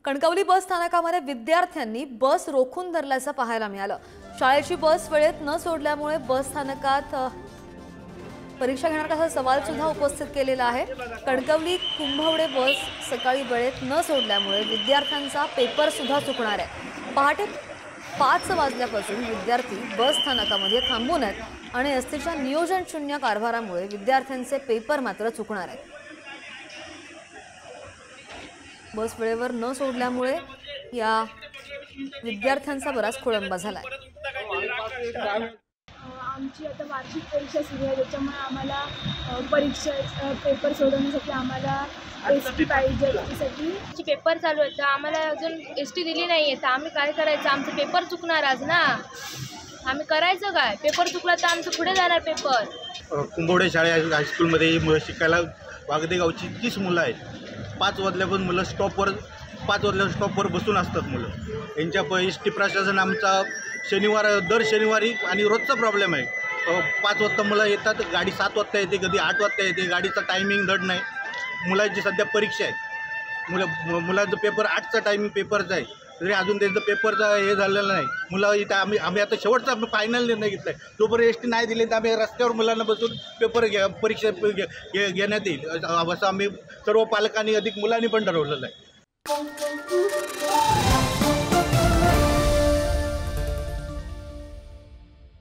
कणकवली बस स्थानकामध्ये विद्यार्थ्यांनी बस रोखून धरल्याचं पाहायला मिळालं। शाळेची बस वेळेत न सोडल्यामुळे बस स्थानकात परीक्षा घेण्याचा सवाल सुद्धा उपस्थित केलेला आहे। कणकवली कुंभवडे बस सकाळी वेळेत न सोडल्यामुळे विद्यार्थ्यांचा पेपर सुद्धा चुकणार आहे। पहाटे 5 वाजल्यापासून विद्यार्थी बस स्थानकामध्ये थांबून आहेत आणि एसटीच्या नियोजन शून्य कारभारामुळे विद्यार्थ्यांचे पेपर मात्र चुकणार आहेत। बस वेळेवर न सोडल्यामुळे या विद्यार्थ्यांचा बराच खोळंबा झालाय। आमची आता वार्षिक परीक्षा सुरू आहे, त्याच्यामुळे आम्हाला परीक्षा पेपर सोडवण्यासाठी आम्हाला एसटी पाहिजे। त्यासाठी पेपर चालू आहेत तर आम्हाला अजून एसटी दिली नाही आहे, तर आम्ही काय करायचं? आमचं पेपर चुकणार आज ना, आम्ही करायचं काय? पेपर चुकला तर आमचं पुढे जाणार पेपर। कुंभवडे शाळे हायस्कूलमध्ये शिकायला वागदे गावची 30 मुलं आहेत। 5 वाजल्यापासून मुलं स्टॉपवर बसून असतात मुलं। यांच्या एसटी प्रशासन आमचा दर शनिवारी आणि रोजचा प्रॉब्लेम आहे। 5 वाजता मुलं येतात, गाडी 7 वाजता येते, कधी 8 वाजता येते, गाडीचा टायमिंग धड नाही। मुलांची सध्या परीक्षा आहे, मुलांचं पेपर 8चा टायमिंग पेपरचा आहे, तरी अजून त्यांचं पेपरचा हे झालेलं नाही। मुलं इथं आम्ही आता शेवटचा फायनल निर्णय घेतला आहे, जोपर्यंत एसटी नाही दिली तर आम्ही रस्त्यावर मुलांना बसून पेपर परीक्षा घेण्यात येईल असं आम्ही सर्व पालकांनी अधिक मुलांनी पण ठरवलेलं आहे।